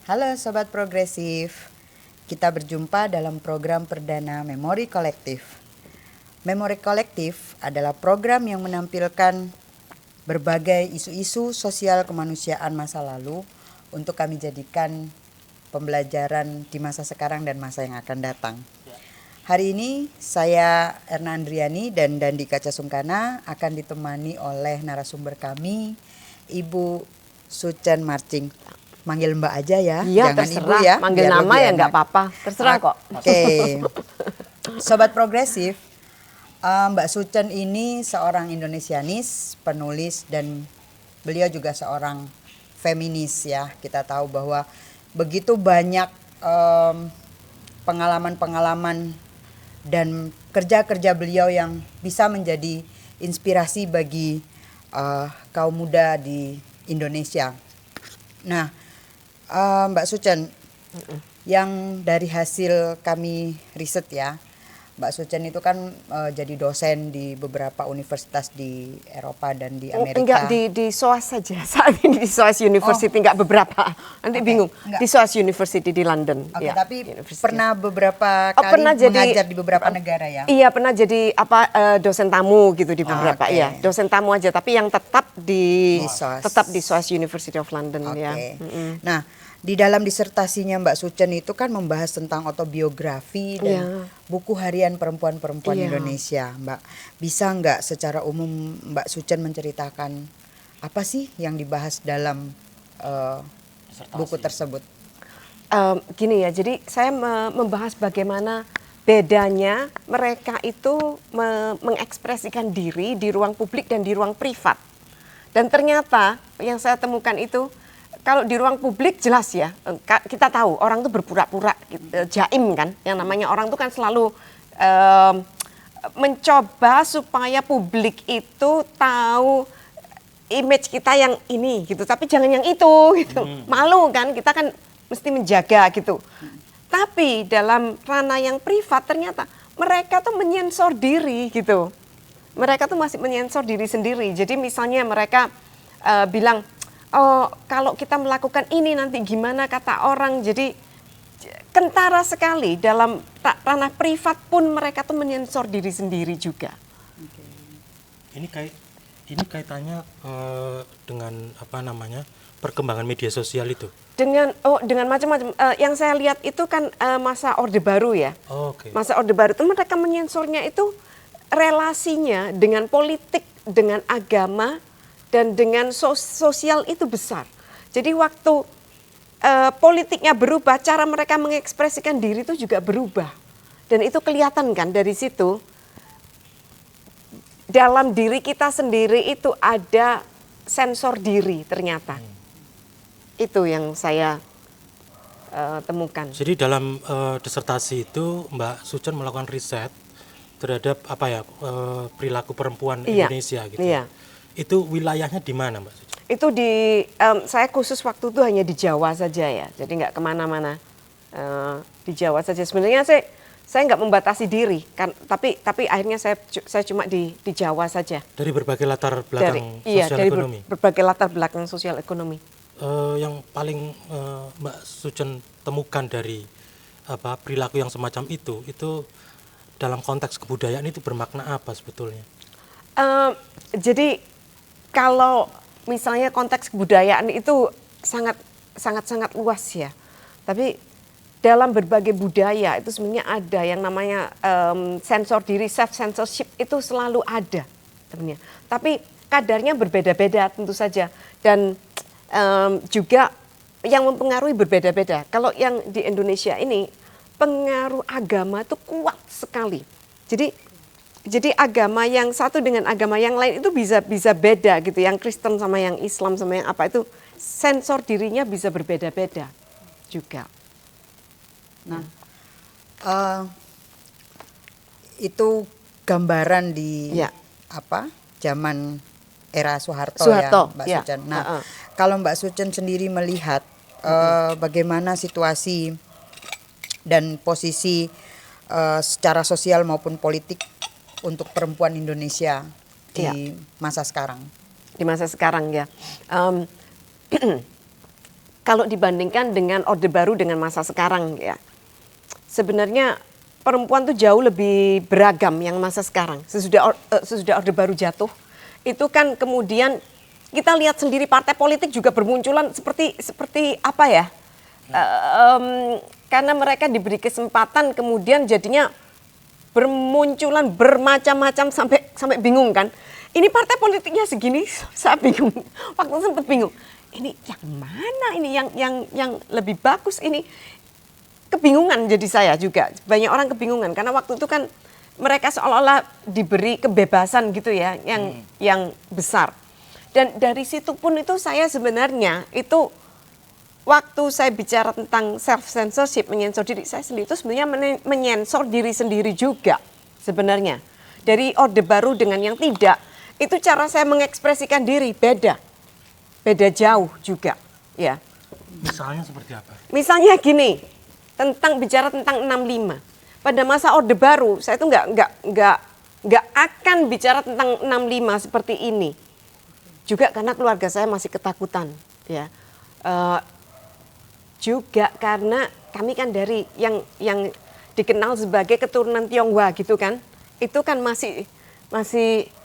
Halo Sobat Progresif, kita berjumpa dalam program perdana Memori Kolektif. Memori Kolektif adalah program yang menampilkan berbagai isu-isu sosial kemanusiaan masa lalu untuk kami jadikan pembelajaran di masa sekarang dan masa yang akan datang. Hari ini saya Erna Andriani dan Dandi Kaca Sungkana akan ditemani oleh narasumber kami, Ibu Sucen Marching. Manggil Mbak aja ya, Iya, jangan terserah. Ibu ya. Manggil biar nama lebih ya enak. nggak apa-apa, terserah kok. Oke. Sobat Progresif, Mbak Sucen ini seorang Indonesianis, penulis, dan beliau juga seorang feminis ya. Kita tahu bahwa begitu banyak pengalaman-pengalaman dan kerja-kerja beliau yang bisa menjadi inspirasi bagi kaum muda di Indonesia. Nah, Mbak Sucen, yang dari hasil kami riset ya, Mbak Sucen itu kan jadi dosen di beberapa universitas di Eropa dan di Amerika. Enggak, di SOAS saja. Saat ini di SOAS University, enggak beberapa. Nanti bingung. Enggak. Di SOAS University di London. Oke, ya, tapi University. pernah beberapa kali pernah mengajar di beberapa negara ya? Iya, pernah jadi dosen tamu gitu di beberapa. Oke. Iya, dosen tamu aja, tapi yang tetap di SOAS. SOAS University of London ya. Oke. Nah, di dalam disertasinya Mbak Sucen itu kan membahas tentang autobiografi dan buku harian perempuan-perempuan Indonesia, Mbak. Bisa nggak secara umum Mbak Sucen menceritakan apa sih yang dibahas dalam buku tersebut? Gini ya, jadi saya membahas bagaimana bedanya mereka itu mengekspresikan diri di ruang publik dan di ruang privat. Dan ternyata yang saya temukan itu, kalau di ruang publik jelas ya, kita tahu orang tuh berpura-pura jaim kan, yang namanya orang tuh kan selalu mencoba supaya publik itu tahu image kita yang ini gitu, tapi jangan yang itu gitu. Malu kan, kita kan mesti menjaga gitu. Tapi dalam ranah yang privat ternyata mereka tuh menyensor diri gitu. Mereka tuh masih menyensor diri sendiri. Jadi misalnya mereka bilang, oh kalau kita melakukan ini nanti gimana kata orang. Jadi kentara sekali dalam ranah privat pun mereka tuh menyensor diri sendiri juga. Ini kaitannya dengan apa namanya perkembangan media sosial itu. Dengan macam-macam. Yang saya lihat itu kan masa Orde Baru ya. Oke. Masa Orde Baru itu mereka menyensornya itu relasinya dengan politik, dengan agama, dan dengan sosial itu besar. Jadi waktu politiknya berubah, cara mereka mengekspresikan diri itu juga berubah. Dan itu kelihatan kan dari situ. Dalam diri kita sendiri itu ada sensor diri ternyata. Itu yang saya temukan. Jadi dalam disertasi itu Mbak Sucen melakukan riset terhadap apa ya perilaku perempuan Indonesia gitu. Iya. Itu wilayahnya di mana Mbak Sucen? Itu saya khusus waktu itu hanya di Jawa saja ya, jadi nggak kemana-mana, di Jawa saja. Sebenarnya saya nggak membatasi diri, kan, tapi akhirnya saya cuma di Jawa saja. Dari berbagai latar belakang sosial ekonomi. Berbagai latar belakang sosial ekonomi. Yang paling Mbak Sucen temukan dari perilaku yang semacam itu dalam konteks kebudayaan itu bermakna apa sebetulnya? Jadi kalau misalnya konteks kebudayaan itu sangat luas ya. Tapi dalam berbagai budaya itu sebenarnya ada yang namanya sensor diri, self censorship itu selalu ada sebenarnya. Tapi kadarnya berbeda-beda tentu saja, dan juga yang mempengaruhi berbeda-beda. Kalau yang di Indonesia ini pengaruh agama itu kuat sekali. Jadi agama yang satu dengan agama yang lain itu bisa beda gitu. Yang Kristen sama yang Islam sama yang apa itu sensor dirinya bisa berbeda-beda juga. Nah, itu gambaran di zaman era Soeharto ya, Mbak Sucen. Nah, kalau Mbak Sucen sendiri melihat bagaimana situasi dan posisi secara sosial maupun politik untuk perempuan Indonesia di masa sekarang. Di masa sekarang ya. kalau dibandingkan dengan Orde Baru dengan masa sekarang ya, sebenarnya perempuan tuh jauh lebih beragam yang masa sekarang. Sesudah Orde Baru jatuh, itu kan kemudian kita lihat sendiri partai politik juga bermunculan seperti apa ya? Karena mereka diberi kesempatan, kemudian jadinya bermunculan bermacam-macam sampai bingung kan. Ini partai politiknya segini, saya bingung. Waktu itu sempat bingung. Ini yang mana ini yang lebih bagus ini? Kebingungan jadi saya juga. Banyak orang kebingungan karena waktu itu kan mereka seolah-olah diberi kebebasan gitu ya, yang besar. Dan dari situ pun itu saya sebenarnya itu waktu saya bicara tentang self censorship, menyensor diri saya sendiri, itu sebenarnya menyensor diri sendiri juga sebenarnya. Dari Orde Baru dengan yang tidak, itu cara saya mengekspresikan diri beda jauh juga ya. Misalnya seperti apa? Misalnya gini, bicara tentang 65. Pada masa Orde Baru, saya itu nggak akan bicara tentang 65 seperti ini. Juga karena keluarga saya masih ketakutan, ya. Juga karena kami kan dari yang dikenal sebagai keturunan Tionghoa gitu kan, itu kan masih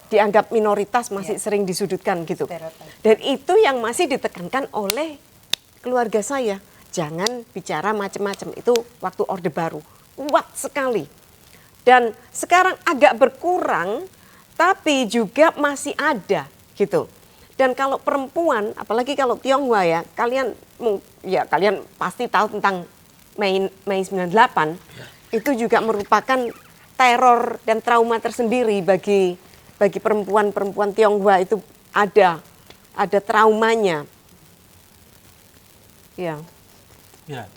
dianggap minoritas, masih sering disudutkan gitu. Dan itu yang masih ditekankan oleh keluarga saya. Jangan bicara macam-macam, itu waktu Orde Baru. Kuat sekali. Dan sekarang agak berkurang, tapi juga masih ada gitu. Dan kalau perempuan, apalagi kalau Tionghoa ya, kalian pasti tahu tentang Mei 98, itu juga merupakan teror dan trauma tersendiri bagi perempuan Tionghoa, itu ada traumanya. Ya. Ya.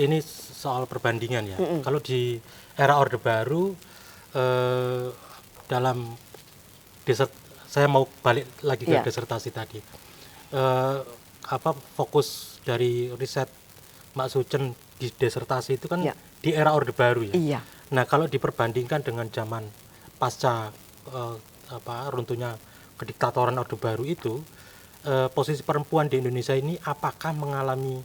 Ini soal perbandingan ya. Kalau di era Orde Baru dalam saya mau balik lagi ke disertasi tadi. Fokus dari riset Mbak Sucen di disertasi itu kan di era Orde Baru ya. Iya. Nah, kalau diperbandingkan dengan zaman pasca runtuhnya kediktatoran Orde Baru itu, posisi perempuan di Indonesia ini apakah mengalami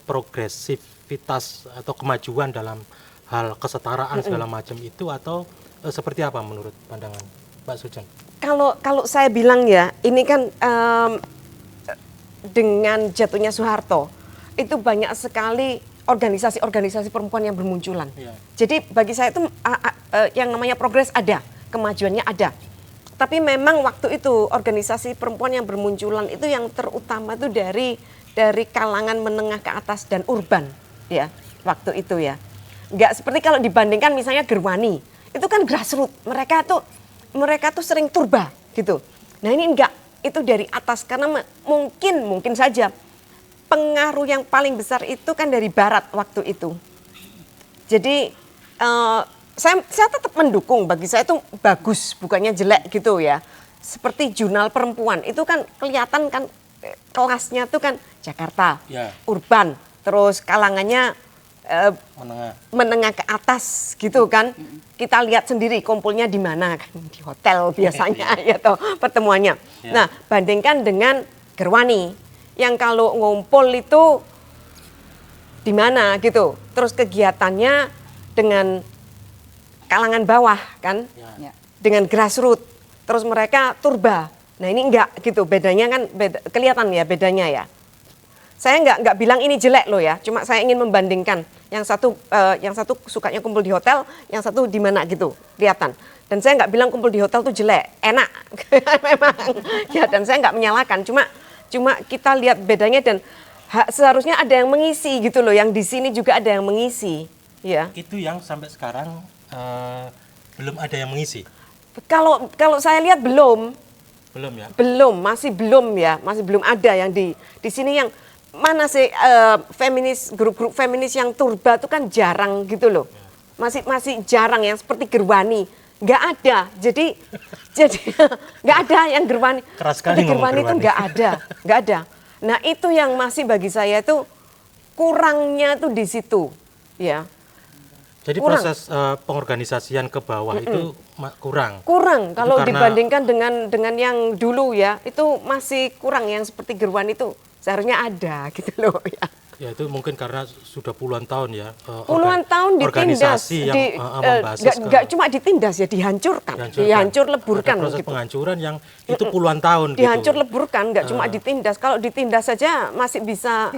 progresivitas atau kemajuan dalam hal kesetaraan segala macam itu, atau seperti apa menurut pandangan Mbak Sucen? Kalau saya bilang ya, ini kan dengan jatuhnya Soeharto, itu banyak sekali organisasi-organisasi perempuan yang bermunculan. Ya. Jadi bagi saya itu yang namanya progres ada, kemajuannya ada. Tapi memang waktu itu organisasi perempuan yang bermunculan itu yang terutama itu dari kalangan menengah ke atas dan urban ya, waktu itu ya. Nggak seperti kalau dibandingkan misalnya Gerwani, itu kan grassroots, mereka tuh sering turba gitu. Nah ini enggak, itu dari atas karena mungkin saja pengaruh yang paling besar itu kan dari barat waktu itu. Jadi saya tetap mendukung, bagi saya itu bagus, bukannya jelek gitu ya. Seperti jurnal perempuan itu kan kelihatan kan kelasnya tuh kan Jakarta, urban, terus kalangannya menengah ke atas gitu kan. Kita lihat sendiri kumpulnya di mana kan, di hotel biasanya ya toh pertemuannya. Nah, bandingkan dengan Gerwani yang kalau ngumpul itu di mana gitu. Terus kegiatannya dengan kalangan bawah kan. Dengan grassroots. Terus mereka turba. Nah, ini enggak gitu, bedanya kan kelihatan ya bedanya ya. Saya nggak bilang ini jelek loh ya, cuma saya ingin membandingkan yang satu sukanya kumpul di hotel, yang satu di mana gitu, kelihatan. Dan saya nggak bilang kumpul di hotel tuh jelek, enak, memang. Ya, dan saya nggak menyalahkan, cuma kita lihat bedanya dan seharusnya ada yang mengisi gitu loh, yang di sini juga ada yang mengisi, ya. Itu yang sampai sekarang belum ada yang mengisi. Kalau saya lihat belum ya. Masih belum ada yang di sini yang mana sih grup-grup feminis yang turba itu kan jarang gitu loh. Masih jarang yang seperti Gerwani. Nggak ada. Jadi nggak ada yang Gerwani. Keras sekali Gerwani itu nggak ada. Nah, itu yang masih bagi saya itu kurangnya tuh di situ, ya. Jadi Kurang. proses pengorganisasian ke bawah itu kurang. Kurang kalau karena- dibandingkan dengan yang dulu ya, itu masih kurang. Yang seperti Gerwan itu seharusnya ada gitu loh ya. Ya itu mungkin karena sudah puluhan tahun ya. Puluhan tahun ditindas, organisasi yang membasis nggak cuma ditindas ya, dihancurkan, dihancur leburkan Ada proses gitu. penghancuran yang itu puluhan tahun Dihancur gitu. leburkan, nggak cuma ditindas. Kalau ditindas saja masih bisa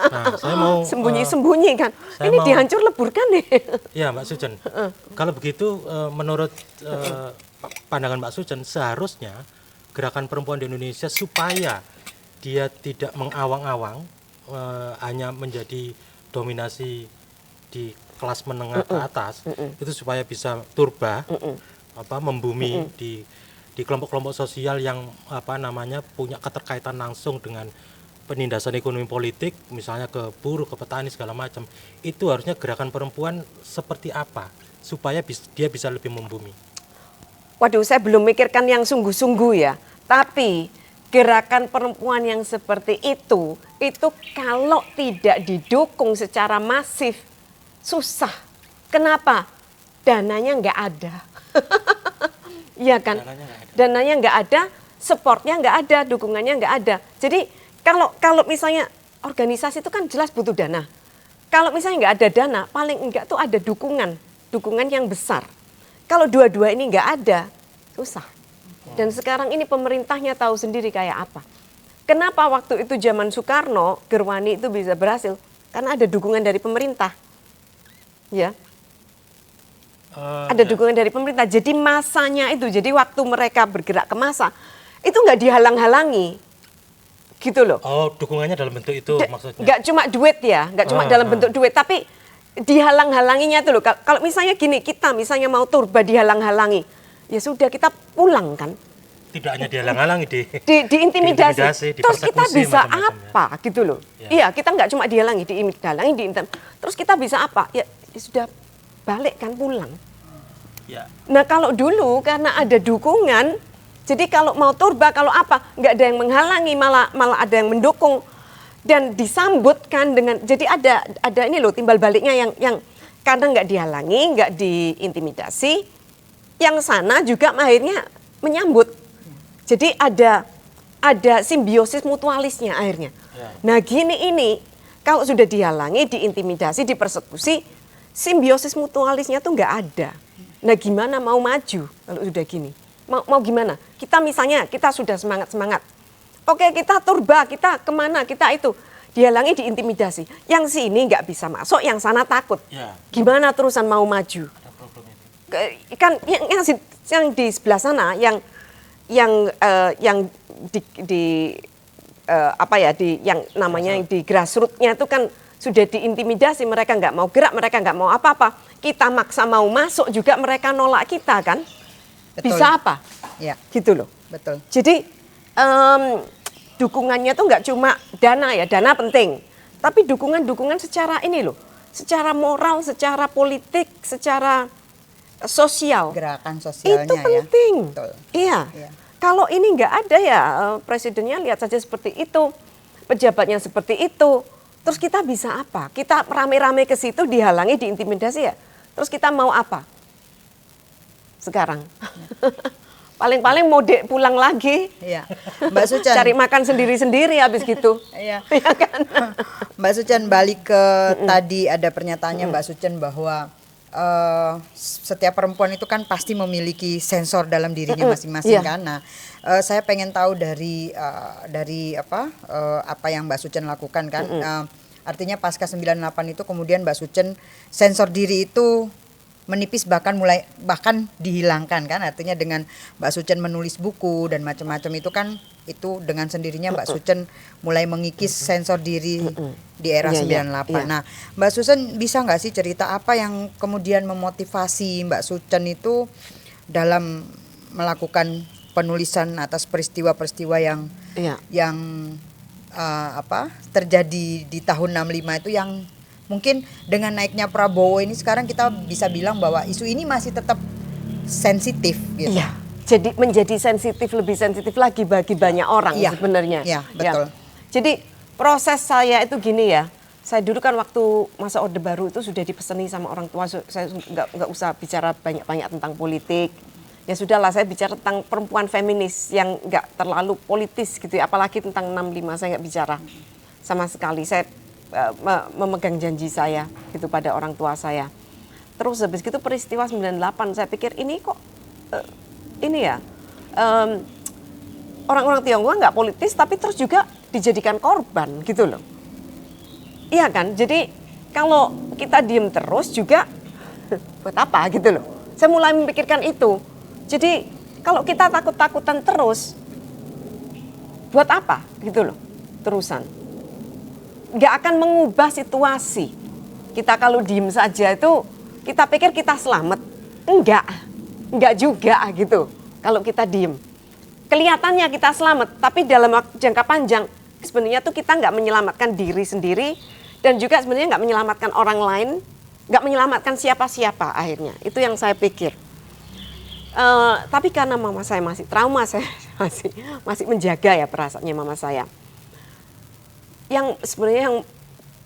Nah, saya mau sembunyi-sembunyi kan. saya Ini mau- dihancur leburkan nih. ya Mbak Sucen. Kalau begitu menurut pandangan Mbak Sucen seharusnya gerakan perempuan di Indonesia supaya dia tidak mengawang-awang hanya menjadi dominasi di kelas menengah ke atas itu supaya bisa turba membumi di kelompok-kelompok sosial yang punya keterkaitan langsung dengan penindasan ekonomi politik, misalnya ke buruh, ke petani segala macam. Itu harusnya gerakan perempuan seperti apa supaya dia bisa lebih membumi. Waduh, saya belum mikirkan yang sungguh-sungguh ya. Tapi gerakan perempuan yang seperti itu kalau tidak didukung secara masif, susah. Kenapa? Dananya nggak ada. Iya kan? Dananya nggak ada, supportnya nggak ada, dukungannya nggak ada. Jadi kalau misalnya organisasi itu kan jelas butuh dana. Kalau misalnya nggak ada dana, paling enggak tuh ada dukungan yang besar. Kalau dua-dua ini nggak ada, susah. Dan sekarang ini pemerintahnya tahu sendiri kayak apa. Kenapa waktu itu zaman Soekarno, Gerwani itu bisa berhasil? Karena ada dukungan dari pemerintah. Ya. Ada dukungan dari pemerintah. Jadi masanya itu, jadi waktu mereka bergerak ke massa, itu nggak dihalang-halangi. Gitu loh. Oh, dukungannya dalam bentuk itu maksudnya? Nggak cuma duit ya, nggak cuma dalam bentuk duit, tapi dihalang-halanginya tuh loh. Kalau misalnya gini, kita misalnya mau turba dihalang-halangi, ya sudah kita pulang kan. Tidak hanya dihalang-halangi, diintimidasi. Terus kita bisa macam-macam apa gitu loh. Iya, kita nggak cuma dihalangi, terus kita bisa apa? Ya sudah balik kan, pulang. Ya. Nah kalau dulu karena ada dukungan, jadi kalau mau turba, kalau apa, nggak ada yang menghalangi, malah ada yang mendukung. Dan disambutkan dengan, jadi ada ini loh timbal baliknya yang karena nggak dihalangi, nggak diintimidasi, yang sana juga akhirnya menyambut. Jadi ada simbiosis mutualisnya akhirnya. Ya. Nah gini ini, kalau sudah dihalangi, diintimidasi, dipersekusi, simbiosis mutualisnya tuh nggak ada. Nah gimana mau maju kalau sudah gini? Mau gimana? Kita misalnya, kita sudah semangat. Oke, kita turba, kita kemana, kita itu. Dihalangi, diintimidasi. Yang sini nggak bisa masuk, yang sana takut. Ya. Gimana terusan mau maju? Ada problem itu. Kan yang di sebelah sana, yang di grassroots-nya itu kan sudah diintimidasi, mereka nggak mau gerak, mereka nggak mau apa-apa. Kita maksa mau masuk juga mereka nolak kita kan. Betul. Bisa apa? Ya, Gitu loh. betul. Jadi dukungannya tuh nggak cuma dana ya, dana penting. Tapi dukungan secara ini loh, secara moral, secara politik, secara sosial. Gerakan sosialnya Itu penting. ya. Betul. Iya. Iya. Kalau ini nggak ada ya, presidennya lihat saja seperti itu, pejabatnya seperti itu. Terus kita bisa apa? Kita rame-rame ke situ dihalangi, diintimidasi ya. Terus kita mau apa? Sekarang. Paling-paling mau pulang lagi. Iya. Mbak Sucen. Cari makan sendiri-sendiri habis gitu. Iya. Ya kan? Mbak Sucen, balik ke tadi ada pernyataannya Mbak Sucen bahwa setiap perempuan itu kan pasti memiliki sensor dalam dirinya masing-masing Iya. kan. Nah, saya pengen tahu dari apa yang Mbak Sucen lakukan kan. Artinya pasca 98 itu kemudian Mbak Sucen sensor diri itu menipis bahkan dihilangkan kan. Artinya dengan Mbak Sucen menulis buku dan macam-macam itu kan itu dengan sendirinya Mbak Sucen mulai mengikis sensor diri di era Iya, 98. iya. Nah, Mbak Sucen bisa nggak sih cerita apa yang kemudian memotivasi Mbak Sucen itu dalam melakukan penulisan atas peristiwa-peristiwa yang Iya. terjadi di tahun 65 itu yang mungkin dengan naiknya Prabowo ini sekarang kita bisa bilang bahwa isu ini masih tetap sensitif gitu. Iya. Jadi menjadi lebih sensitif lagi bagi banyak orang Iya. sebenarnya. Iya, betul. Ya. Jadi proses saya itu gini ya. saya dulu kan waktu masa Orde Baru itu sudah dipeseni sama orang tua, saya nggak usah bicara banyak-banyak tentang politik. Ya sudahlah, saya bicara tentang perempuan feminis yang nggak terlalu politis gitu ya, apalagi tentang 65 saya nggak bicara sama sekali. Saya memegang janji saya gitu pada orang tua saya. Terus habis itu peristiwa 98, saya pikir ini kok ini ya orang-orang Tionghoa nggak politis tapi terus juga dijadikan korban gitu loh. Iya kan? Jadi kalau kita diem terus juga buat apa gitu loh. Saya mulai memikirkan itu. Jadi kalau kita takut-takutan terus buat apa gitu loh terusan. Nggak akan mengubah situasi. Kita kalau diem saja itu kita pikir kita selamat. Enggak juga gitu kalau kita diem. Kelihatannya kita selamat, tapi dalam jangka panjang sebenarnya tuh kita nggak menyelamatkan diri sendiri dan juga sebenarnya nggak menyelamatkan orang lain, nggak menyelamatkan siapa-siapa akhirnya. Itu yang saya pikir. Tapi karena mama saya masih trauma, saya masih menjaga ya perasaannya mama saya. Yang sebenarnya yang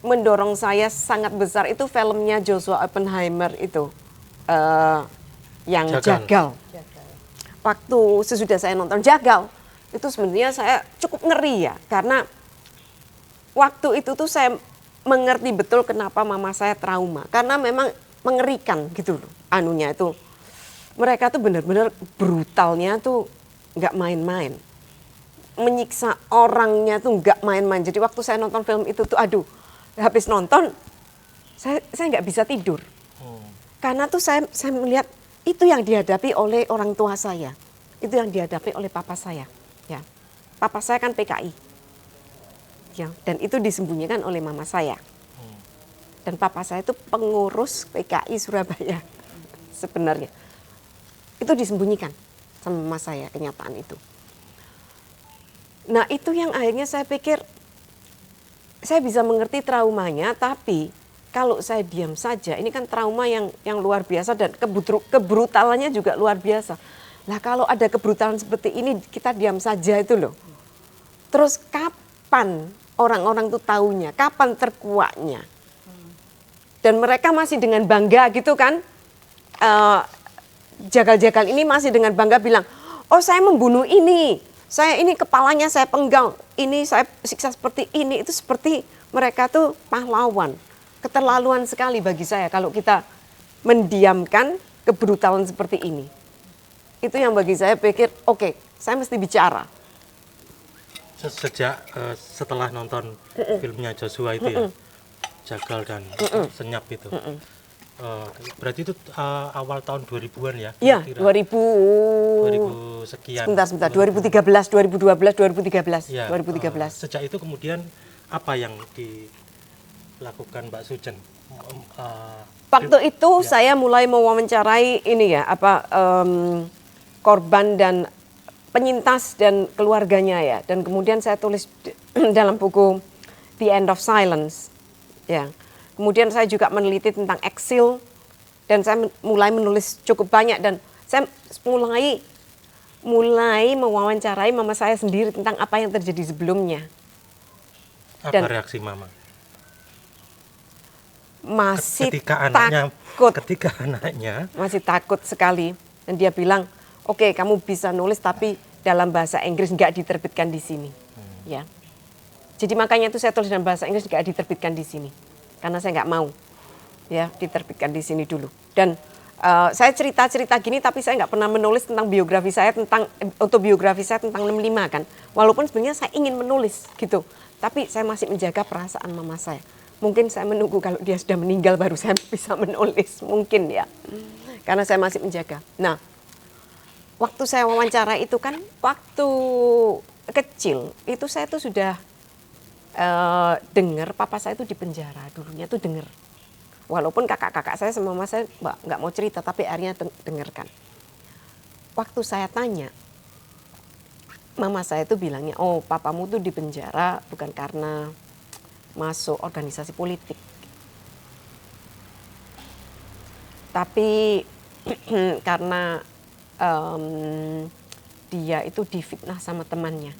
mendorong saya sangat besar itu filmnya Joshua Oppenheimer itu, yang Jagal. Waktu sesudah saya nonton Jagal, itu sebenarnya saya cukup ngeri ya, karena waktu itu tuh saya mengerti betul kenapa mama saya trauma, karena memang mengerikan gitu loh, anunya itu. Mereka tuh benar-benar brutalnya tuh nggak main-main. Menyiksa orangnya tuh nggak main-main. Jadi waktu saya nonton film itu tuh, aduh, habis nonton, saya nggak bisa tidur. Karena tuh saya melihat itu yang dihadapi oleh orang tua saya. Itu yang dihadapi oleh papa saya. Ya, papa saya kan PKI. Ya, dan itu disembunyikan oleh mama saya. Dan papa saya itu pengurus PKI Surabaya sebenarnya. Itu disembunyikan sama mama saya, kenyataan itu. Nah itu yang akhirnya saya pikir, saya bisa mengerti traumanya, tapi kalau saya diam saja, ini kan trauma yang luar biasa dan kebrutalannya juga luar biasa. Nah kalau ada kebrutalan seperti ini, kita diam saja itu loh. Terus kapan orang-orang itu taunya, kapan terkuaknya? Dan mereka masih dengan bangga gitu kan, jagal-jagal ini masih dengan bangga bilang, oh saya membunuh ini, saya ini kepalanya saya penggal, ini saya siksa seperti ini, itu seperti mereka tuh pahlawan. Keterlaluan sekali bagi saya kalau kita mendiamkan kebrutalan seperti ini. Itu yang bagi saya pikir, oke, saya mesti bicara. Sejak setelah nonton filmnya Joshua itu ya, Jagal dan Senyap itu. Berarti itu awal tahun 2000-an ya? Iya, 2000 sekian. Sebentar, 2013, 2012, 2013. Ya, 2013. Sejak itu kemudian apa yang dilakukan Mbak Sujen? Waktu itu saya mulai mewawancarai ini ya, korban dan penyintas dan keluarganya ya. Dan kemudian saya tulis dalam buku The End of Silence. Ya. Kemudian saya juga meneliti tentang eksil dan saya mulai menulis cukup banyak dan saya mulai mewawancarai mama saya sendiri tentang apa yang terjadi sebelumnya. Apa reaksi mama? Masih ketika anaknya masih takut sekali dan dia bilang, oke, kamu bisa nulis tapi dalam bahasa Inggris nggak diterbitkan di sini, ya. Jadi makanya itu saya tulis dalam bahasa Inggris nggak diterbitkan di sini, karena saya nggak mau, ya, diterbitkan di sini dulu. Dan saya cerita gini tapi saya nggak pernah menulis tentang biografi saya tentang autobiografi saya tentang 65 kan, walaupun sebenarnya saya ingin menulis gitu, tapi saya masih menjaga perasaan mama saya. Mungkin saya menunggu kalau dia sudah meninggal baru saya bisa menulis, mungkin ya. Karena saya masih menjaga. Nah, waktu saya wawancara itu kan, waktu kecil, itu saya tuh sudah dengar papa saya itu di penjara, dulunya tuh dengar. Walaupun kakak-kakak saya sama mama saya nggak mau cerita, tapi akhirnya dengarkan. Waktu saya tanya, mama saya tuh bilangnya, oh papamu tuh di penjara bukan karena masuk organisasi politik, tapi karena dia itu difitnah sama temannya.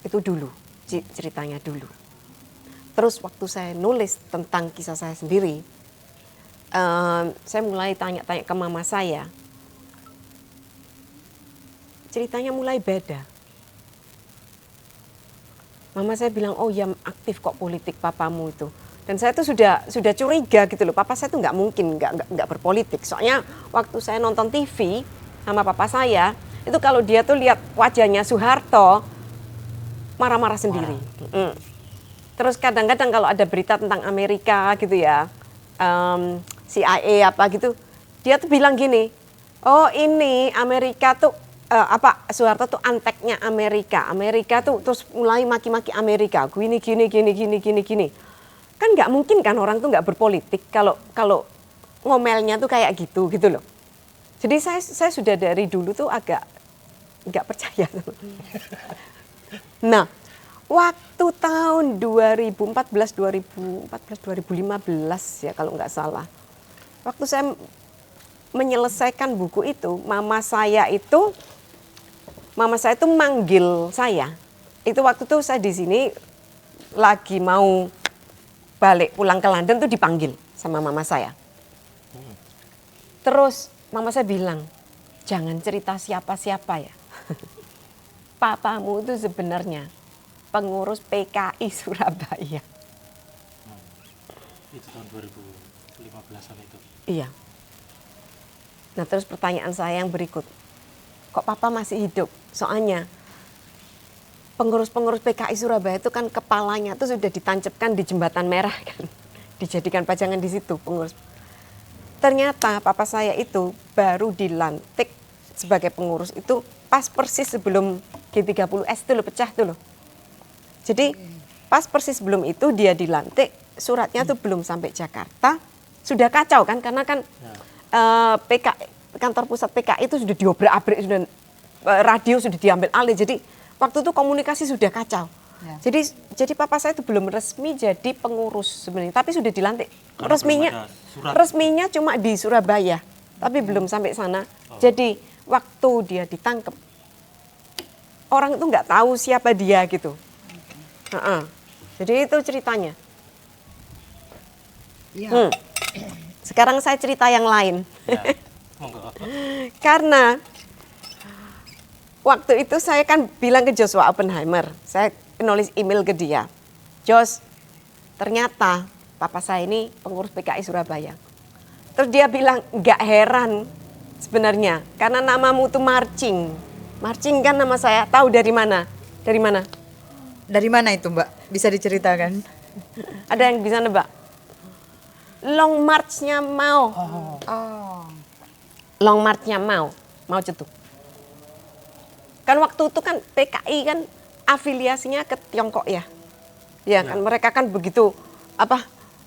Itu dulu ceritanya dulu. Terus waktu saya nulis tentang kisah saya sendiri, saya mulai tanya-tanya ke mama saya. Ceritanya mulai beda. Mama saya bilang, oh ya aktif kok politik papamu itu. Dan saya tuh sudah curiga gitu loh, papa saya tuh nggak mungkin nggak berpolitik. Soalnya waktu saya nonton TV sama papa saya, itu kalau dia tuh lihat wajahnya Soeharto, marah-marah sendiri. Terus kadang-kadang kalau ada berita tentang Amerika gitu ya, CIA apa gitu, dia tuh bilang gini, oh ini Amerika tuh, Soeharto tuh anteknya Amerika. Amerika tuh terus mulai maki-maki Amerika, gini. Kan nggak mungkin kan orang tuh nggak berpolitik kalau ngomelnya tuh kayak gitu loh. Jadi saya sudah dari dulu tuh agak nggak percaya. Nah, waktu tahun 2015 ya kalau nggak salah. Waktu saya menyelesaikan buku itu, mama saya itu manggil saya. Itu waktu itu saya di sini lagi mau balik pulang ke London tuh dipanggil sama mama saya. Terus mama saya bilang, jangan cerita siapa-siapa ya. Papamu itu sebenarnya pengurus PKI Surabaya. Itu tahun 2015-an itu. Iya. Nah terus pertanyaan saya yang berikut, kok papa masih hidup? Soalnya pengurus-pengurus PKI Surabaya itu kan kepalanya tuh sudah ditancapkan di Jembatan Merah kan. Dijadikan pajangan di situ pengurus. Ternyata papa saya itu baru dilantik sebagai pengurus itu pas persis sebelum G30S itu loh, pecah tuh loh. Jadi pas persis sebelum itu dia dilantik, suratnya tuh belum sampai Jakarta, sudah kacau kan karena kan kantor pusat PKI itu sudah diobrak-abrik, sudah radio sudah diambil alih. Jadi waktu itu komunikasi sudah kacau. Ya. Jadi papa saya itu belum resmi jadi pengurus sebenarnya, tapi sudah dilantik. Resminya cuma di Surabaya, tapi belum sampai sana. Jadi waktu dia ditangkap, orang itu nggak tahu siapa dia gitu. Jadi itu ceritanya. Ya. Sekarang saya cerita yang lain. Ya. Karena waktu itu saya kan bilang ke Joshua Oppenheimer, saya nulis email ke dia, Jos, ternyata papa saya ini pengurus PKI Surabaya. Terus dia bilang, nggak heran sebenarnya, karena namamu tuh Marching. Marching kan nama saya, tahu dari mana? Dari mana? Dari mana itu Mbak? Bisa diceritakan? Ada yang bisa nebak? Long March-nya Mao. Long March-nya Mao Zedong. Kan waktu itu kan PKI kan afiliasinya ke Tiongkok ya. Ya kan mereka kan begitu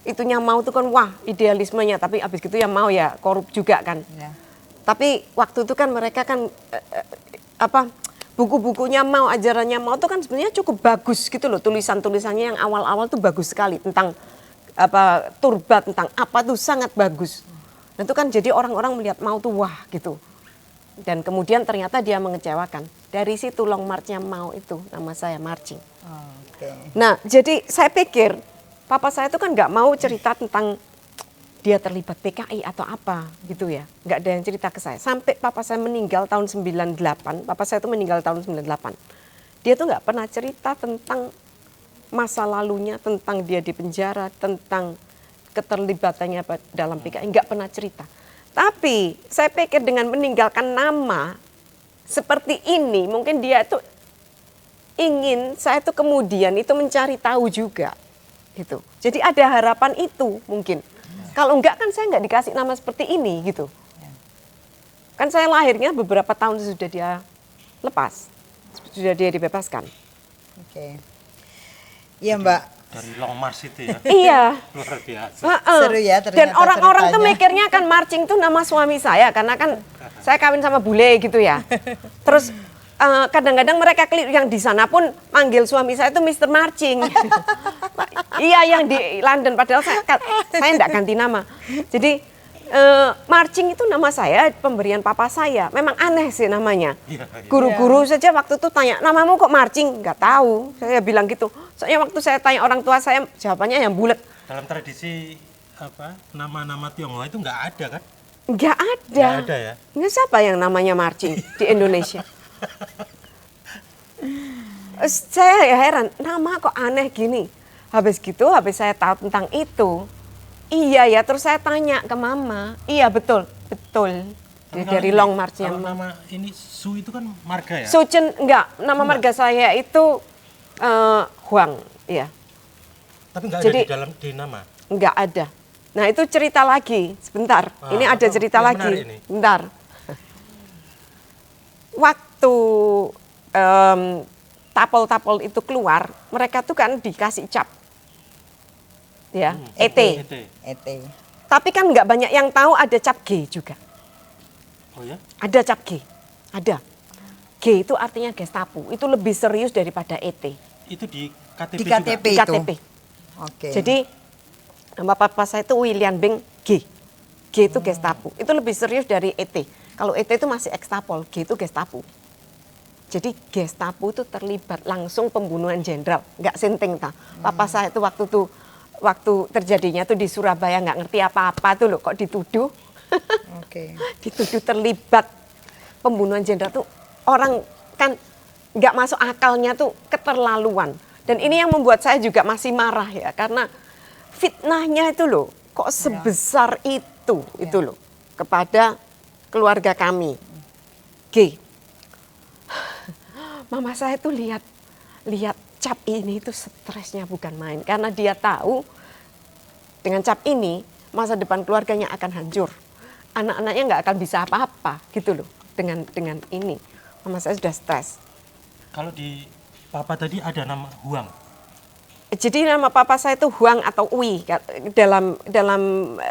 itunya Mao itu kan wah idealismenya, tapi abis gitu ya Mao ya korup juga kan. Ya. Tapi waktu itu kan mereka kan buku-bukunya Mao, ajarannya Mao itu kan sebenarnya cukup bagus gitu loh, tulisan-tulisannya yang awal-awal tuh bagus sekali tentang turba, tentang apa tuh sangat bagus. Nah, itu kan jadi orang-orang melihat Mao tuh wah gitu. Dan kemudian ternyata dia mengecewakan. Dari situ Long March-nya Mao itu nama saya Marching. Nah, jadi saya pikir papa saya itu kan nggak mau cerita tentang dia terlibat PKI atau apa gitu ya. Nggak ada yang cerita ke saya. Sampai papa saya meninggal tahun 98, papa saya itu meninggal tahun 98. Dia tuh nggak pernah cerita tentang masa lalunya, tentang dia di penjara, tentang keterlibatannya dalam PKI, nggak pernah cerita. Tapi saya pikir dengan meninggalkan nama seperti ini, mungkin dia itu ingin saya tuh kemudian itu mencari tahu juga. Gitu. Jadi ada harapan itu mungkin. Kalau enggak kan saya nggak dikasih nama seperti ini gitu. Kan saya lahirnya beberapa tahun sudah dia lepas, sudah dia dibebaskan. Iya Mbak. Dari Long March itu ya. Iya. Luar biasa. Seru ya ternyata. Dan orang-orang tuh mikirnya kan Marching tuh nama suami saya karena kan saya kawin sama bule gitu ya. Terus kadang-kadang mereka keliru, yang di sana pun manggil suami saya itu Mr. Marching. Iya yang di London, padahal saya enggak ganti nama. Jadi Marching itu nama saya, pemberian papa saya. Memang aneh sih namanya. Iya, iya. Guru-guru saja waktu itu tanya, namamu kok Marching? Nggak tahu. Saya bilang gitu. Soalnya waktu saya tanya orang tua saya, jawabannya yang bulat. Dalam tradisi nama-nama Tionghoa itu nggak ada kan? Nggak ada. Nggak ada ya? Ini siapa yang namanya Marching di Indonesia? Saya ya heran, nama kok aneh gini. Habis saya tahu tentang itu. Iya ya, terus saya tanya ke mama. Iya betul. Tapi Dari kalau Long March kalau yang nama ini Su itu kan marga ya? Suchen enggak, nama marga saya itu Huang, ya. Tapi nggak Jadi- ada di nama. Enggak ada. Nah, itu cerita lagi. Sebentar. Ah, Ini ada cerita yang lagi. menarik ini. Bentar. Waktu tapol-tapol itu keluar, mereka tuh kan dikasih cap. Ya, ET. ET. Tapi kan nggak banyak yang tahu ada cap G juga. Oh ya? Ada cap G. Ada. G itu artinya Gestapo. Itu lebih serius daripada ET. Itu di KTP Di juga? KTP Di itu. KTP. Oke. Jadi nama papa saya itu William Beng G. G itu Gestapo. Itu lebih serius dari ET. Kalau ET itu masih ekstapol, G itu Gestapo. Jadi Gestapo itu terlibat langsung pembunuhan jenderal. Nggak senting ta. Papa saya itu waktu terjadinya tuh di Surabaya nggak ngerti apa-apa tuh loh, kok dituduh. Oke. Dituduh terlibat pembunuhan jenderal tuh orang kan nggak masuk akalnya tuh keterlaluan. Dan ini yang membuat saya juga masih marah ya, karena fitnahnya itu loh kok sebesar itu loh kepada keluarga kami. G. Mama saya tuh lihat cap ini itu stresnya bukan main, karena dia tahu dengan cap ini masa depan keluarganya akan hancur. Anak-anaknya nggak akan bisa apa-apa gitu loh dengan ini. Mama saya sudah stres. Kalau di papa tadi ada nama Huang. Jadi nama papa saya itu Huang atau Ui. Dalam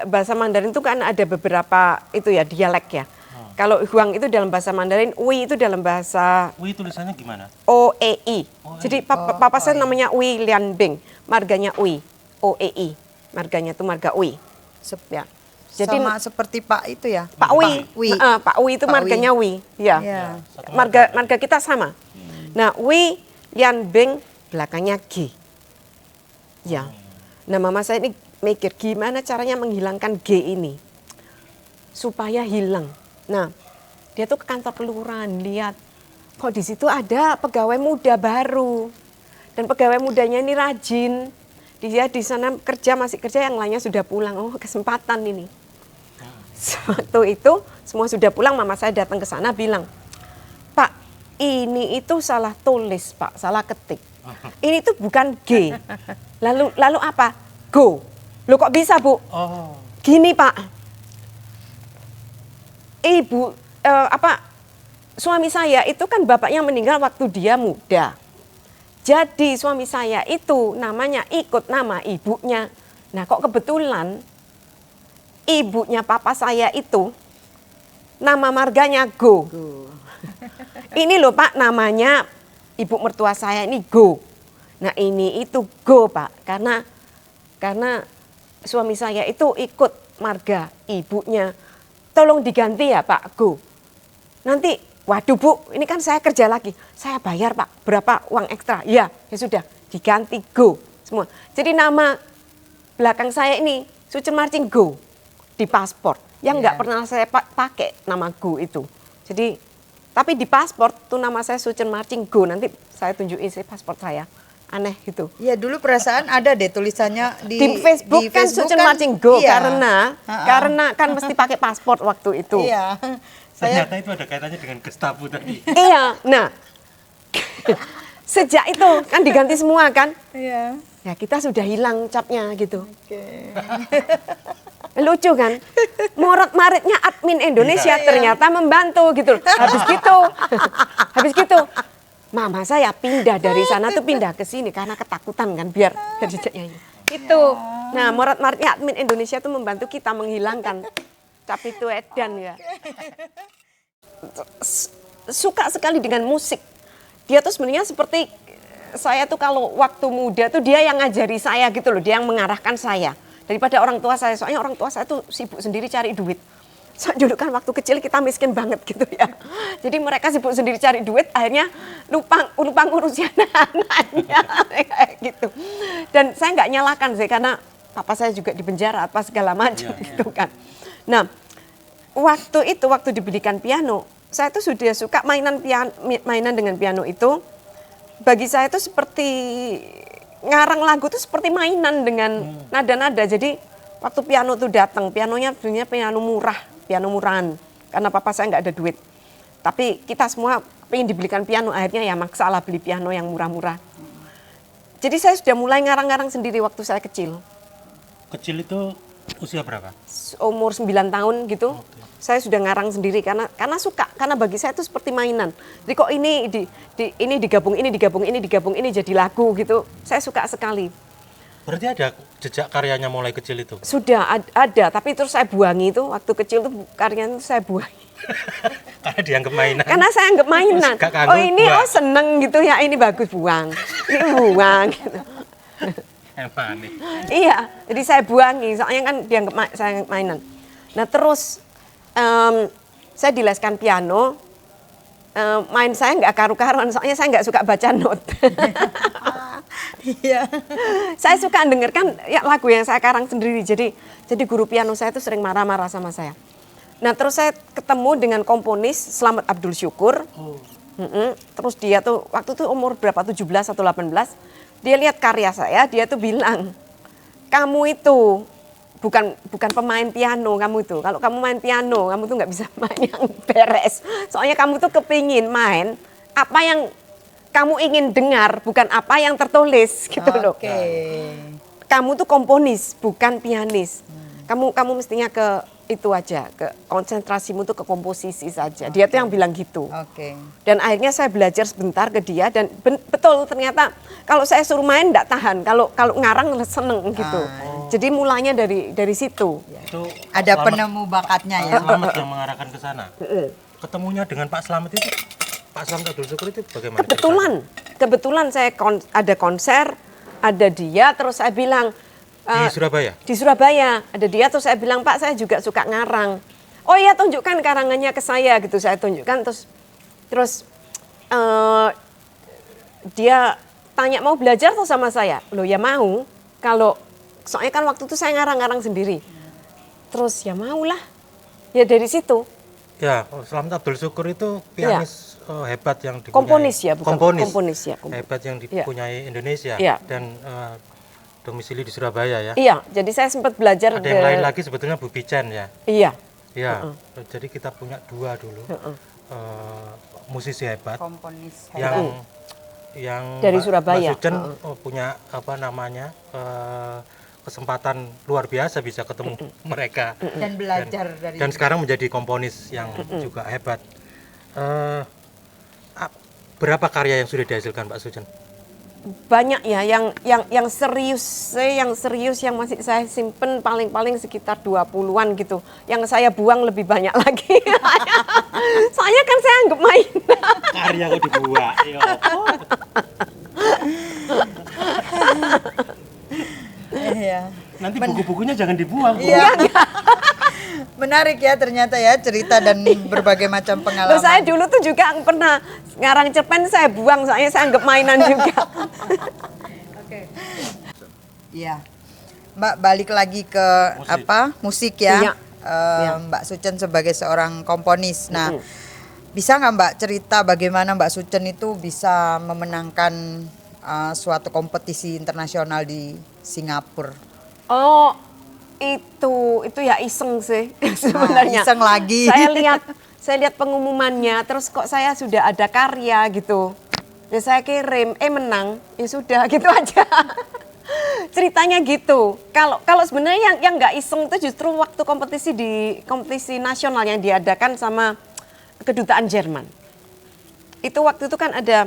bahasa Mandarin itu kan ada beberapa itu ya dialek ya. Kalau Huang itu dalam bahasa Mandarin, Ui itu dalam bahasa Wih, tulisannya gimana? OEI. Oh, Jadi papa saya namanya Ui Lian Beng, marganya Ui. OEI. Marganya itu marga Ui. Ya. Jadi Sama seperti Pak itu ya. Pak Ui, Wi. Pak Ui itu Pak marganya Ui, ya. Ya. Satu Marga kita sama. Nah, Ui Lian Beng belakangnya G. Ya. Nah, mama saya ini mikir gimana caranya menghilangkan G ini supaya hilang. Nah, dia tuh ke kantor kelurahan lihat kok di situ ada pegawai muda baru dan pegawai mudanya ini rajin. Dia di sana masih kerja, yang lainnya sudah pulang. Oh, kesempatan ini. Waktu itu semua sudah pulang, mama saya datang ke sana bilang, Pak, ini itu salah tulis, Pak, salah ketik. Ini tuh bukan G. Lalu apa? Go. Loh kok bisa, Bu? Oh. Gini, Pak. Suami saya itu kan bapaknya meninggal waktu dia muda. Jadi suami saya itu namanya ikut nama ibunya. Nah, kok kebetulan ibunya papa saya itu nama marganya Go. Ini loh Pak, namanya ibu mertua saya ini Go. Nah, ini itu Go, Pak, karena suami saya itu ikut marga ibunya. Tolong diganti ya Pak, Go. Nanti, waduh Bu, ini kan saya kerja lagi. Saya bayar Pak, berapa uang ekstra? Ya sudah, diganti Go semua. Jadi nama belakang saya ini, Suchen Marching Go, di paspor. Yang nggak pernah saya pakai nama Go itu. Jadi, tapi di paspor tuh nama saya Suchen Marching Go. Nanti saya tunjukin sih paspor saya. Aneh gitu. Ya dulu perasaan ada deh tulisannya Di Facebook kan Suchen Marching Go, iya. karena kan mesti pakai paspor waktu itu. Iya. Ternyata itu ada kaitannya dengan Gestapo tadi. Iya, nah sejak itu kan diganti semua kan. Iya. Ya kita sudah hilang capnya gitu. Oke. Lucu kan? Morat-maritnya admin Indonesia Iya. ternyata membantu gitu. Habis gitu, mama saya pindah dari sana tuh pindah ke sini karena ketakutan kan biar jejaknya itu. Nah, morat-maritnya admin Indonesia tuh membantu kita menghilangkan cap itu edan ya. Suka sekali dengan musik. Dia tuh sebenarnya seperti saya tuh kalau waktu muda tuh dia yang ngajari saya gitu loh, dia yang mengarahkan saya. daripada orang tua saya. Soalnya orang tua saya tuh sibuk sendiri cari duit. Dulu kan waktu kecil kita miskin banget gitu ya. Jadi mereka sibuk sendiri cari duit, akhirnya lupa ngurusin anaknya kayak gitu. Dan saya nggak nyalakan sih karena papa saya juga di penjara apa segala macam gitu kan. Nah, waktu dibelikan piano, saya tuh sudah suka mainan dengan piano itu. Bagi saya itu seperti ngarang lagu itu seperti mainan dengan nada-nada. Jadi waktu piano tuh datang, pianonya sebenarnya piano murah. Piano murahan, karena papa saya nggak ada duit. Tapi kita semua pengen dibelikan piano, akhirnya ya maksalah beli piano yang murah-murah. Jadi saya sudah mulai ngarang-ngarang sendiri waktu saya kecil. Kecil itu usia berapa? Umur 9 tahun gitu, saya sudah ngarang sendiri karena suka, karena bagi saya itu seperti mainan. Jadi kok ini digabung, ini jadi lagu gitu, saya suka sekali. Berarti ada jejak karyanya mulai kecil itu? Sudah ada, tapi terus saya buangi itu, waktu kecil tuh karyanya saya buangi. Karena dianggap mainan? Karena saya anggap mainan. Oh ini seneng gitu ya, ini bagus buang, ini buang gitu. Emang nih. Iya, jadi saya buangi, soalnya kan dianggap saya mainan. Nah terus saya dileskan piano, main saya nggak karu-karuan, soalnya saya nggak suka baca not. Iya. Saya suka dengarkan ya lagu yang saya karang sendiri. Jadi guru piano saya itu sering marah-marah sama saya. Nah terus saya ketemu dengan komponis Slamet Abdul Syukur. Terus dia tuh waktu itu umur berapa, 17 atau 18. Dia lihat karya saya, dia tuh bilang, kamu itu bukan pemain piano kamu itu. Kalau kamu main piano, kamu tuh nggak bisa main yang beres. Soalnya kamu tuh kepingin main apa yang kamu ingin dengar, bukan apa yang tertulis gitu loh. Kamu tuh komponis, bukan pianis. Kamu mestinya ke itu aja, ke konsentrasimu tuh ke komposisi saja. Dia tuh yang bilang gitu. Dan akhirnya saya belajar sebentar ke dia dan betul ternyata kalau saya suruh main enggak tahan, kalau ngarang seneng gitu. Jadi mulanya dari situ. Itu ada penemu bakatnya ya. Slamet yang mengarahkan ke sana. Ketemunya dengan Pak Slamet itu, Pak Slamet Abdul Syukur itu bagaimana? Kebetulan saya ada konser, ada dia, terus saya bilang di Surabaya? Di Surabaya, ada dia, terus saya bilang, Pak saya juga suka ngarang. Oh iya tunjukkan karangannya ke saya gitu, saya tunjukkan, terus dia tanya mau belajar tuh sama saya. Loh ya mau, soalnya kan waktu itu saya ngarang-ngarang sendiri. Terus ya maulah, ya dari situ. Ya, Slamet Abdul Syukur itu pianis hebat yang dipunyai. Komponis ya, bukan komponis ya. Hebat yang dipunyai Indonesia dan domisili di Surabaya ya. Iya, jadi saya sempat belajar. Ada yang lain lagi sebetulnya Bu Pichen ya. Iya. Ya, jadi kita punya dua dulu musisi hebat. Komponis hebat. Yang dari Surabaya. Mbak Sucen punya apa namanya kesempatan luar biasa bisa ketemu mereka dan belajar dari dan sekarang menjadi komponis yang juga hebat. Berapa karya yang sudah dihasilkan Pak Sucen? Banyak ya, yang serius yang masih saya simpen paling sekitar 20-an gitu. Yang saya buang lebih banyak lagi. Soalnya kan saya anggap main. Karya kok dibuang. Iya. Nanti buku-bukunya jangan dibuang. Iya. Menarik ya ternyata ya cerita dan berbagai macam pengalaman. Loh, saya dulu tuh juga pernah ngarang cerpen saya buang soalnya saya anggap mainan juga. Iya. Mbak balik lagi ke musik ya. Iya. Mbak Sucen sebagai seorang komponis. Nah, bisa nggak Mbak cerita bagaimana Mbak Sucen itu bisa memenangkan suatu kompetisi internasional di Singapura? Oh, itu ya iseng sih sebenarnya. Iseng lagi. Saya lihat pengumumannya, terus kok saya sudah ada karya gitu. Ya saya kirim, menang, ya sudah gitu aja. Ceritanya gitu. Kalau sebenarnya yang nggak iseng itu justru waktu kompetisi nasional yang diadakan sama kedutaan Jerman. Itu waktu itu kan ada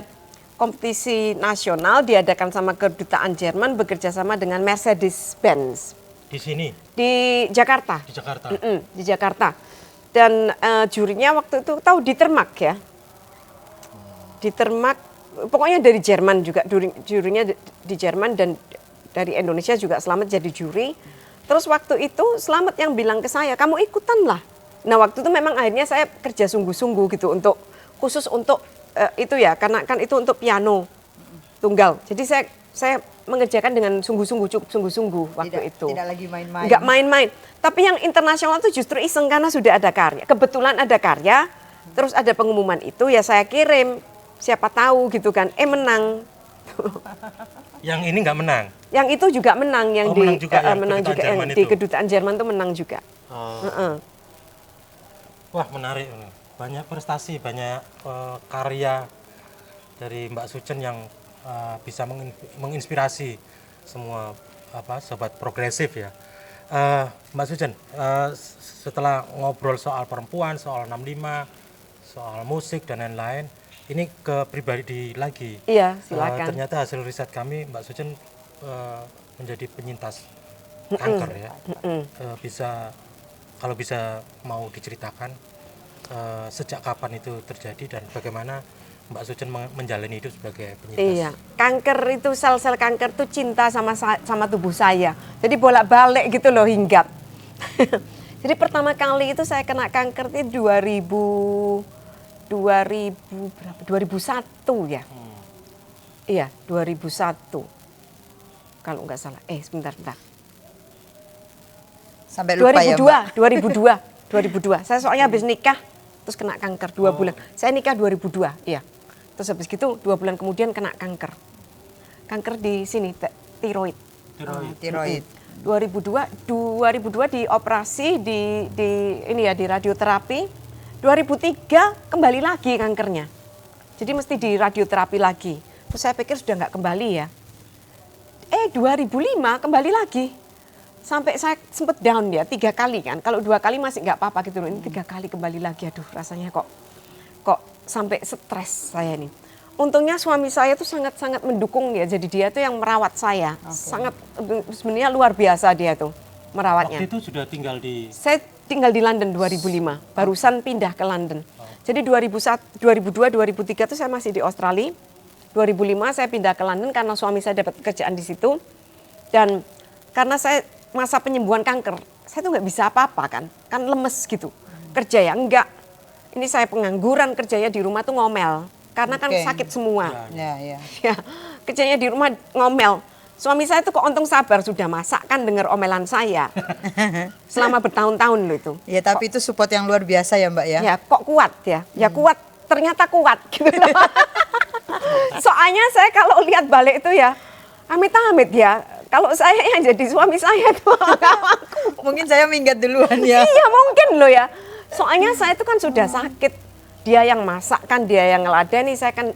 kompetisi nasional diadakan sama kedutaan Jerman bekerja sama dengan Mercedes-Benz. Di sini? Di Jakarta. Di Jakarta. Di Jakarta. Dan jurinya waktu itu tahu Dietermark ya. Dietermark, pokoknya dari Jerman juga, jurinya di Jerman dan dari Indonesia juga Slamet jadi juri. Terus waktu itu Slamet yang bilang ke saya, kamu ikutan lah. Nah waktu itu memang akhirnya saya kerja sungguh-sungguh gitu untuk khusus untuk itu ya, karena kan itu untuk piano tunggal. Jadi saya mengerjakan dengan sungguh-sungguh, cukup sungguh-sungguh waktu itu. Tidak lagi main-main. Enggak main-main. Tapi yang internasional itu justru iseng karena sudah ada karya. Kebetulan ada karya, terus ada pengumuman itu ya saya kirim. Siapa tahu gitu kan, menang. Yang ini nggak menang. Yang itu juga menang, yang Oh, menang juga yang menang kedutaan juga yang Jerman di itu. kedutaan Jerman itu menang juga. Oh. Wah, menarik ini. Banyak prestasi, banyak karya dari Mbak Sucen yang bisa menginspirasi semua sobat progresif ya. Mbak Sucen, setelah ngobrol soal perempuan, soal 65, soal musik dan lain-lain, ini ke pribadi lagi. Iya, silakan. Ternyata hasil riset kami, Mbak Sucen menjadi penyintas kanker ya. Kalau bisa mau diceritakan sejak kapan itu terjadi dan bagaimana Mbak Sucen menjalani hidup sebagai penyintas. Iya, kanker itu sel-sel kanker itu cinta sama tubuh saya. Jadi bolak-balik gitu loh hinggap. Jadi pertama kali itu saya kena kanker itu 2001 ya. Iya, 2001. Kalau nggak salah. Sebentar. Sampai lupa ya, Mbak. 2002. Saya soalnya habis nikah terus kena kanker 2 bulan. Saya nikah 2002, iya. Terus habis gitu 2 bulan kemudian kena kanker. Kanker di sini tiroid. Tiroid. 2002 dioperasi di radioterapi. 2003 kembali lagi kankernya. Jadi mesti di radioterapi lagi. Terus saya pikir sudah nggak kembali ya. 2005 kembali lagi. Sampai saya sempat down ya 3 kali kan. Kalau 2 kali masih nggak apa-apa gitu loh. Ini 3 kali kembali lagi. Aduh rasanya kok sampai stres saya ini. Untungnya suami saya tuh sangat-sangat mendukung ya. Jadi dia tuh yang merawat saya. Sangat sebenarnya luar biasa dia tuh merawatnya. Waktu itu sudah tinggal di... Saya tinggal di London 2005. Barusan pindah ke London. Jadi 2002, 2003 tuh saya masih di Australia. 2005 saya pindah ke London karena suami saya dapat pekerjaan di situ. Dan karena saya masa penyembuhan kanker, saya tuh nggak bisa apa-apa kan lemes gitu. Kerja ya enggak. Ini saya pengangguran, kerjanya di rumah tuh ngomel. Karena kan sakit semua. Ya. Ya, kerjanya di rumah ngomel. Suami saya tuh kok untung sabar, sudah masak kan dengar omelan saya. Selama bertahun-tahun loh itu. Ya, tapi itu support yang luar biasa ya, Mbak ya. Ya, kok kuat ya. Ya kuat, ternyata kuat gitu loh. Soalnya saya kalau lihat balik itu ya, amit-amit ya. Kalau saya yang jadi suami saya tuh Mungkin saya minggat duluan ya. Iya mungkin loh ya. Soalnya saya itu kan sudah sakit. Dia yang masak kan, dia yang ngeladeni. Saya kan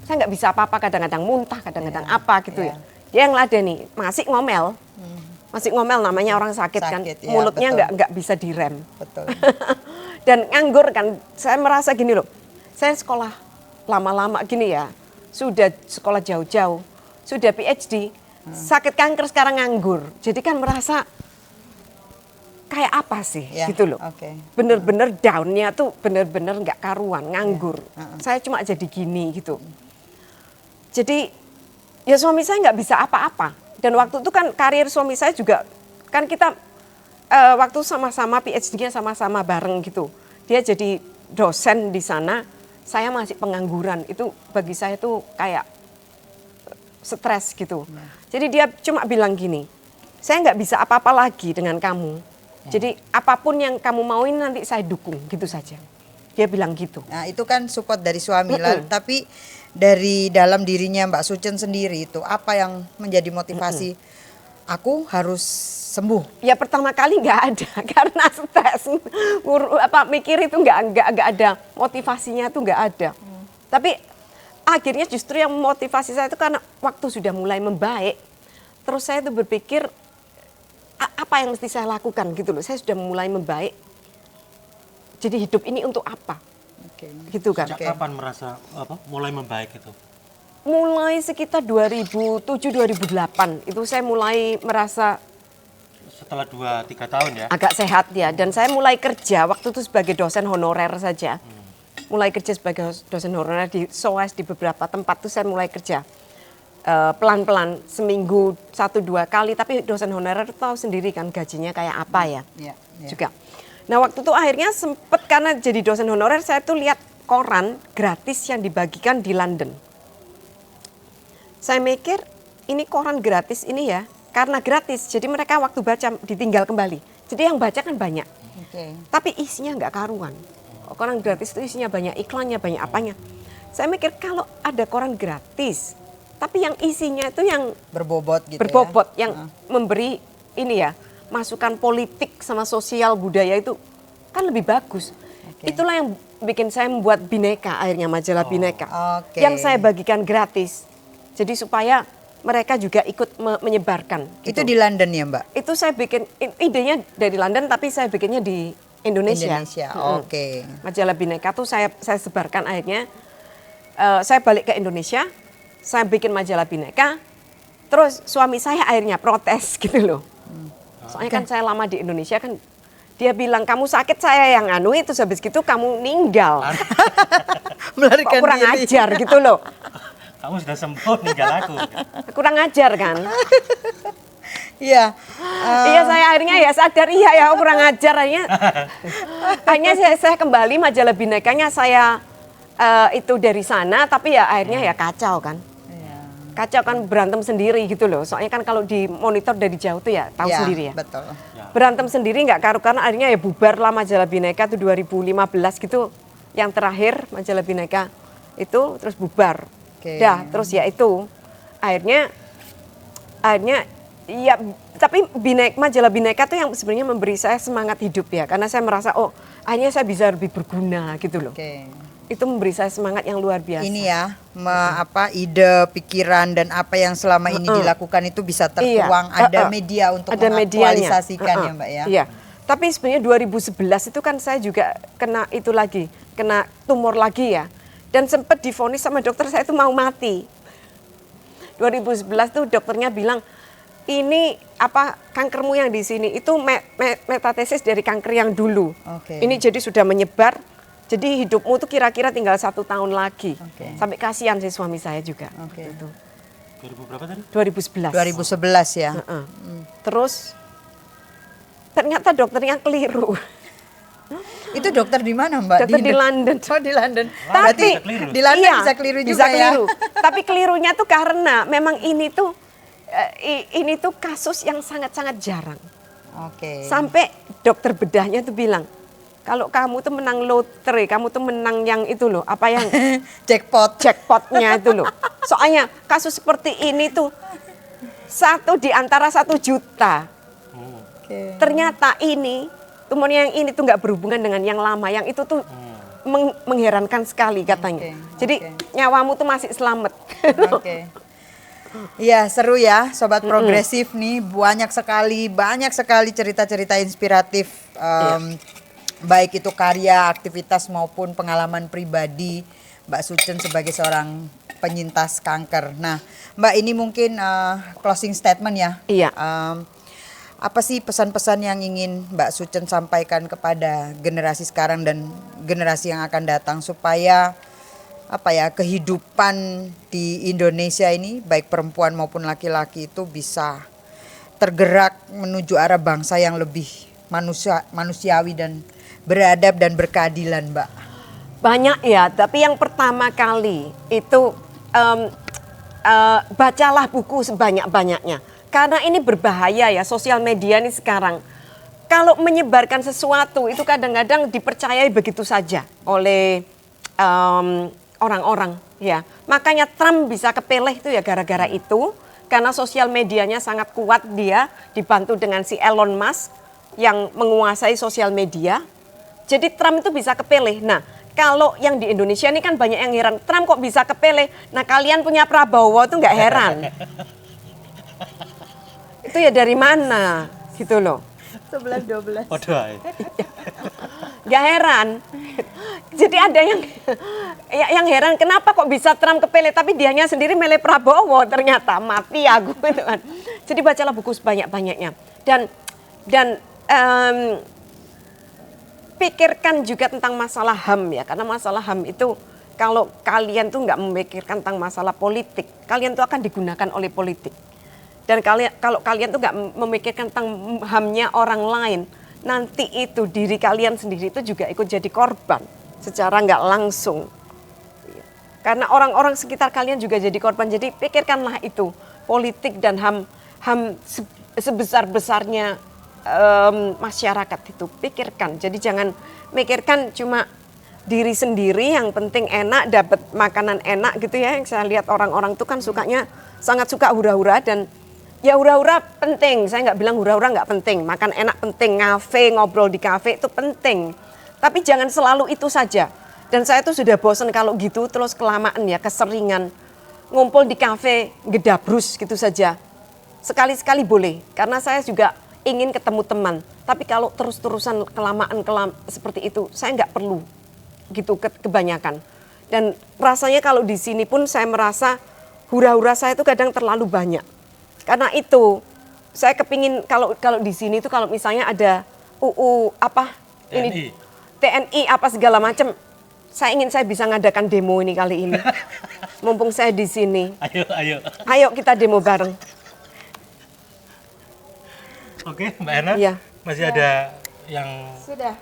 saya nggak bisa apa-apa. Kadang-kadang muntah, kadang-kadang apa gitu ya. Dia yang ngeladeni, masih ngomel. Masih ngomel namanya orang sakit kan. Ya, mulutnya nggak bisa direm. Betul. Dan nganggur kan. Saya merasa gini loh. Saya sekolah lama-lama gini ya. Sudah sekolah jauh-jauh. Sudah PhD. Sakit kanker sekarang nganggur. Jadi kan merasa kayak apa sih gitu loh. Bener-bener down-nya tuh bener-bener nggak karuan, nganggur. Saya cuma jadi gini gitu. Jadi ya suami saya nggak bisa apa-apa. Dan waktu itu kan karir suami saya juga, kan kita waktu sama-sama PhD-nya sama-sama bareng gitu. Dia jadi dosen di sana, saya masih pengangguran. Itu bagi saya tuh kayak stres gitu. Jadi dia cuma bilang gini, saya nggak bisa apa-apa lagi dengan kamu. Jadi apapun yang kamu mauin nanti saya dukung, gitu saja. Dia bilang gitu. Nah itu kan support dari suami lah. Tapi dari dalam dirinya Mbak Sucen sendiri itu apa yang menjadi motivasi? Aku harus sembuh. Ya pertama kali nggak ada karena stres. Mikir itu nggak ada, motivasinya tuh nggak ada. Tapi akhirnya justru yang memotivasi saya itu karena waktu sudah mulai membaik. Terus saya tuh berpikir apa yang mesti saya lakukan gitu loh. Saya sudah mulai membaik. Jadi hidup ini untuk apa? Gitu kan. Sejak kapan merasa mulai membaik itu? Mulai sekitar 2007-2008 itu saya mulai merasa setelah 2-3 tahun ya. Agak sehat ya. Dan saya mulai kerja waktu itu sebagai dosen honorer saja. Mulai kerja sebagai dosen honorer di SOAS di beberapa tempat tuh saya mulai kerja. pelan-pelan seminggu 1-2 kali, tapi dosen honorer tahu sendiri kan gajinya kayak apa ya, juga. Nah waktu itu akhirnya sempet karena jadi dosen honorer saya tuh lihat koran gratis yang dibagikan di London. Saya mikir ini koran gratis ini ya, karena gratis jadi mereka waktu baca ditinggal kembali. Jadi yang baca kan banyak, tapi isinya nggak karuan. Koran gratis itu isinya banyak iklannya, banyak apanya. Saya mikir kalau ada koran gratis, tapi yang isinya itu yang berbobot gitu yang memberi ini ya, masukan politik sama sosial budaya itu kan lebih bagus. Itulah yang bikin saya membuat Bhinneka, akhirnya majalah Bhinneka. Yang saya bagikan gratis. Jadi supaya mereka juga ikut menyebarkan. Itu di London ya Mbak? Itu saya bikin, idenya dari London tapi saya bikinnya di Indonesia. Majalah Bhinneka tuh saya sebarkan akhirnya. Saya balik ke Indonesia, saya bikin majalah Bhinneka, terus suami saya akhirnya protes gitu loh. Soalnya kan saya lama di Indonesia kan, dia bilang kamu sakit saya yang anu itu, habis gitu kamu ninggal. Melarikan kurang diri. ajar gitu loh. Kamu sudah sembuh ninggal aku. Kurang ajar kan. Iya. Iya saya akhirnya ya sadar iya ya kurang ajar akhirnya saya kembali majalah Bhinnekanya saya itu dari sana, tapi ya akhirnya ya kacau kan. Kacau kan, berantem sendiri gitu loh. Soalnya kan kalau di monitor dari jauh tuh ya tahu sendiri ya. Betul. Berantem sendiri nggak karena akhirnya ya bubar lah majalah Bhinneka tuh 2015 gitu. Yang terakhir majalah Bhinneka itu terus bubar. Dah terus ya itu akhirnya ya tapi majalah Bhinneka tuh yang sebenarnya memberi saya semangat hidup ya. Karena saya merasa akhirnya saya bisa lebih berguna gitu loh. Itu memberi saya semangat yang luar biasa. Ini ya, ide, pikiran dan apa yang selama ini dilakukan itu bisa tertuang. Ada media untuk mengaktualisasikan ya Mbak ya. Iya. Tapi sebenarnya 2011 itu kan saya juga kena itu lagi, kena tumor lagi ya. Dan sempat divonis sama dokter saya itu mau mati. 2011 tuh dokternya bilang, ini kankermu yang di sini itu metastasis dari kanker yang dulu. Ini jadi sudah menyebar. Jadi hidupmu tuh kira-kira tinggal 1 tahun lagi. Sampai kasihan sih suami saya juga. Gitu. 2000 berapa tadi? 2011. 2011 ya. Terus ternyata dokternya keliru. Itu dokter di mana Mbak? Dokter di London. Di London. Tapi di London bisa keliru juga ya. Tapi kelirunya tuh karena memang ini tuh kasus yang sangat-sangat jarang. Sampai dokter bedahnya tuh bilang, kalau kamu tuh menang lotre, kamu tuh menang yang itu loh, apa yang jackpotnya itu loh. Soalnya kasus seperti ini tuh 1 di antara 1 juta. Ternyata ini tumor yang ini tuh nggak berhubungan dengan yang lama, yang itu tuh mengherankan sekali katanya. Jadi nyawamu tuh masih selamat. Iya seru ya Sobat Progresif nih, banyak sekali cerita-cerita inspiratif. Baik itu karya, aktivitas maupun pengalaman pribadi Mbak Sucen sebagai seorang penyintas kanker. Nah Mbak ini mungkin closing statement ya. Iya. Apa sih pesan-pesan yang ingin Mbak Sucen sampaikan kepada generasi sekarang dan generasi yang akan datang supaya kehidupan di Indonesia ini baik perempuan maupun laki-laki itu bisa tergerak menuju arah bangsa yang lebih manusiawi dan beradab dan berkeadilan Mbak? Banyak ya, tapi yang pertama kali itu bacalah buku sebanyak-banyaknya. Karena ini berbahaya ya, sosial media ini sekarang. Kalau menyebarkan sesuatu itu kadang-kadang dipercayai begitu saja oleh orang-orang ya. Makanya Trump bisa kepilih itu ya gara-gara itu. Karena sosial medianya sangat kuat, dia dibantu dengan si Elon Musk yang menguasai sosial media. Jadi Trump itu bisa kepilih. Nah, kalau yang di Indonesia ini kan banyak yang heran, Trump kok bisa kepilih? Nah, kalian punya Prabowo itu nggak heran. Itu ya dari mana gitu loh. 11-12. Nggak heran. Jadi ada yang heran kenapa kok bisa Trump kepilih tapi dianya sendiri milih Prabowo, ternyata mati aku gitu kan. Jadi bacalah buku sebanyak-banyaknya dan pikirkan juga tentang masalah HAM ya, karena masalah HAM itu kalau kalian tuh nggak memikirkan tentang masalah politik, kalian tuh akan digunakan oleh politik. Dan kalau kalian tuh nggak memikirkan tentang HAM-nya orang lain, nanti itu diri kalian sendiri itu juga ikut jadi korban secara nggak langsung. Karena orang-orang sekitar kalian juga jadi korban. Jadi pikirkanlah itu, politik dan HAM sebesar-besarnya masyarakat itu, pikirkan. Jadi jangan mikirkan cuma diri sendiri, yang penting enak, dapat makanan enak gitu ya. Yang saya lihat orang-orang itu kan sukanya, sangat suka hura-hura, dan ya hura-hura penting. Saya nggak bilang hura-hura nggak penting, makan enak penting, ngafe, ngobrol di kafe itu penting. Tapi jangan selalu itu saja. Dan saya tuh sudah bosan kalau gitu, terus kelamaan ya, keseringan. Ngumpul di kafe, gedabrus gitu saja. Sekali-sekali boleh, karena saya juga ingin ketemu teman. Tapi kalau terus-terusan kelamaan seperti itu, saya nggak perlu gitu kebanyakan. Dan rasanya kalau di sini pun saya merasa hura-hura saya itu kadang terlalu banyak. Karena itu saya kepingin kalau di sini itu kalau misalnya ada UU apa ini TNI apa segala macam, saya ingin saya bisa ngadakan demo ini kali ini. Mumpung saya di sini. Ayo kita demo bareng. Oke, Mbak Erna. Iya. Masih ada yang Sudah.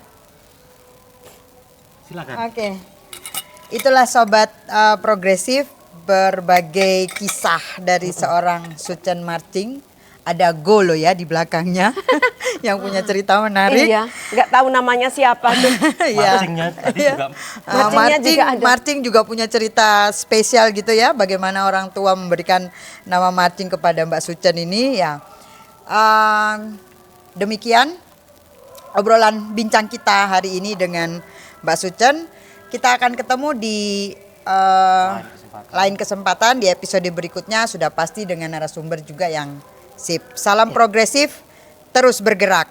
silakan. Oke. Itulah sobat progresif, berbagai kisah dari seorang Sucen Marching. Ada Go loh ya di belakangnya yang punya cerita menarik. Iya, nggak tahu namanya siapa tuh. Iya. Marchingnya tadi Iya. juga Marchingnya juga ada. Marching juga punya cerita spesial gitu ya. Bagaimana orang tua memberikan nama Marching kepada Mbak Sucen ini ya. Demikian obrolan bincang kita hari ini dengan Mbak Sucen. Kita akan ketemu di lain kesempatan di episode berikutnya, sudah pasti dengan narasumber juga yang sip. Salam progresif, terus bergerak.